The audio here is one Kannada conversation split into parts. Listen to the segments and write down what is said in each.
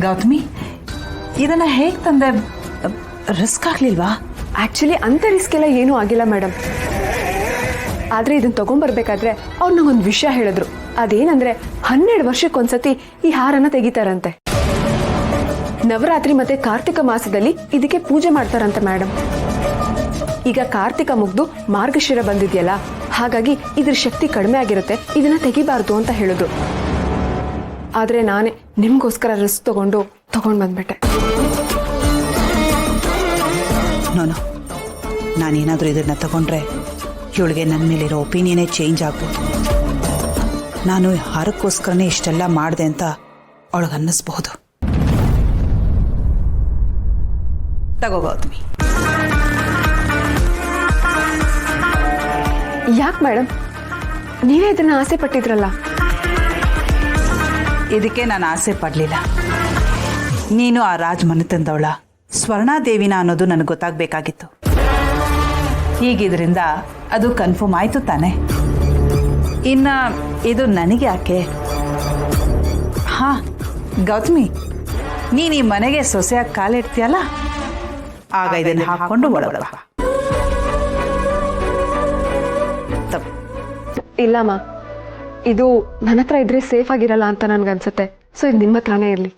ಗೌತಮಿ, ಇದನ್ನ ಹೇಗೆ ತಂದೆ? ರಿಸ್ಕ್ ಆಗ್ಲಿಲ್ವಾ? ಆಕ್ಚುಲಿ ಅಂತ ರಿಸ್ಕ್ ಎಲ್ಲ ಏನೂ ಆಗಿಲ್ಲ ಮೇಡಮ್. ಆದ್ರೆ ಇದನ್ನ ತಗೊಂಡ್ಬರ್ಬೇಕಾದ್ರೆ ಅವ್ರು ನಂಗೊಂದು ವಿಷಯ ಹೇಳಿದ್ರು. ಅದೇನಂದ್ರೆ 12 ವರ್ಷಕ್ಕೊಂದ್ಸತಿ ಈ ಹಾರನ ತೆಗಿತಾರಂತೆ. ನವರಾತ್ರಿ ಮತ್ತೆ ಕಾರ್ತಿಕ ಮಾಸದಲ್ಲಿ ಇದಕ್ಕೆ ಪೂಜೆ ಮಾಡ್ತಾರಂತೆ ಮೇಡಮ್. ಈಗ ಕಾರ್ತಿಕ ಮುಗ್ದು ಮಾರ್ಗಶಿರ ಬಂದಿದ್ಯಲ್ಲ, ಹಾಗಾಗಿ ಇದ್ರ ಶಕ್ತಿ ಕಡಿಮೆ ಆಗಿರುತ್ತೆ, ಇದನ್ನ ತೆಗಿಬಾರ್ದು ಅಂತ ಹೇಳಿದ್ರು. ಆದ್ರೆ ನಾನೇ ನಿಮ್ಗೋಸ್ಕರ ರಿಸ್ಕ್ ತಗೊಂಡು ಬಂದ್ಬಿಟ್ಟೆ. ನೋನು, ನಾನೇನಾದರೂ ಇದನ್ನ ತಗೊಂಡ್ರೆ ಇವಳಿಗೆ ನನ್ನ ಮೇಲಿರೋ ಒಪಿನಿಯನೇ ಚೇಂಜ್ ಆಗ್ಬೋದು. ನಾನು ಹಾರಕ್ಕೋಸ್ಕರನೇ ಇಷ್ಟೆಲ್ಲ ಮಾಡಿದೆ ಅಂತ ಅವಳಿಗೆ ಅನ್ನಿಸ್ಬಹುದು. ತಗೋ ಗೌತಮಿ. ಯಾಕೆ ಮೇಡಮ್, ನೀವೇ ಇದನ್ನ ಆಸೆ ಪಟ್ಟಿದ್ರಲ್ಲ? ಇದಕ್ಕೆ ನಾನು ಆಸೆ ಪಡಲಿಲ್ಲ. ನೀನು ಆ ರಾಜ್ ಮನೆತಂದವಳ ಸ್ವರ್ಣಾದೇವಿನ ಅನ್ನೋದು ನನಗೆ ಗೊತ್ತಾಗಬೇಕಾಗಿತ್ತು. ಹೀಗಿದ್ರಿಂದ ಅದು ಕನ್ಫರ್ಮ್ ಆಯ್ತು ತಾನೆ. ಇನ್ನು ಇದು ನನಗೆ ಯಾಕೆ? ಹಾ ಗೌತಮಿ, ನೀನು ಈ ಮನೆಗೆ ಸೊಸೆಯಾಗಿ ಕಾಲಿಡ್ತೀಯಲ್ಲ, ಆಗ ಇದನ್ನು ಹಾಕೊಂಡು ಒಳಗಡ. ಇಲ್ಲಮ್ಮ, ಇದು ನನ್ನ ಹತ್ರ ಇದ್ರೆ ಸೇಫ್ ಆಗಿರಲ್ಲ ಅಂತ ನನ್ಗನ್ಸುತ್ತೆ. ಸೊ ಇದು ನಿಮ್ಮ ಹತ್ರನೇ ಇರಲಿ.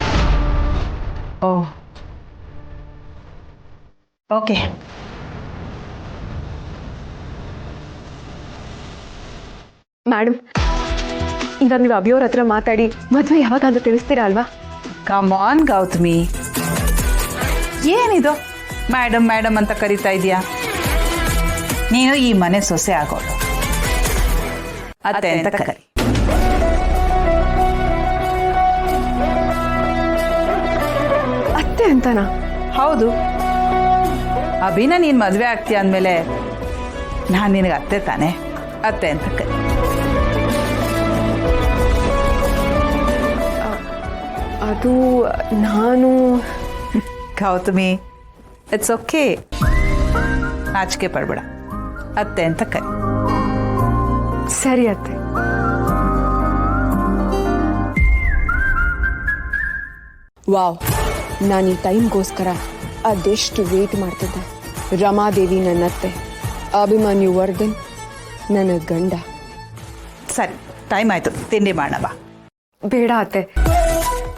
ಓಹ್, ಓಕೆ. ಮೇಡಮ್, ಇವಾಗ ನೀವು ಅಭಿಯವ್ರ ಹತ್ರ ಮಾತಾಡಿ ಮದುವೆ ಯಾವಾಗ ಅಂತ ತಿಳಿಸ್ತೀರಾ ಅಲ್ವಾ? ಕಮ್ ಆನ್ ಗೌತಮಿ, ಏನಿದು ಮೇಡಮ್ ಮೇಡಮ್ ಅಂತ ಕರಿತಾ ಇದೀಯಾ? ನೀನು ಈ ಮನೆ ಸೊಸೆ ಆಗೋಳು, ಅತ್ತೆ ಅಂತ ಕರಿ. ಅತ್ತೆ ಅಂತನಾ? ಹೌದು. ಅಭಿನ ನೀನು ಮದುವೆ ಆಗ್ತೀಯ ಅಂದಮೇಲೆ ನಾನು ನಿನಗೆ ಅತ್ತೆ ತಾನೆ, ಅತ್ತೆ ಅಂತ ಕರಿ. ಅದು ನಾನು ಗೌತಮಿ, ಇಟ್ಸ್ ಓಕೆ, ನಾಚಿಕೆ ಪಡ್ಬೇಡ, ಅತ್ತೆ ಅಂತ ಕರಿ. ಸರಿ ಅತ್ತೆ. ವಾವ್, ನಾನು ಈ ಟೈಮ್ಗೋಸ್ಕರ ಅದೆಷ್ಟು ವೇಟ್ ಮಾಡ್ತಿದ್ದೆ. ರಮಾದೇವಿ ನನ್ನ ಅತ್ತೆ, ಅಭಿಮನ್ಯು ವರ್ಧನ್ ನನ್ನ ಗಂಡ. ಸರಿ, ಟೈಮ್ ಆಯ್ತು, ತಿಂಡಿ ಮಾಡೋಣ ಬಾ. ಬೇಡ ಅತ್ತೆ,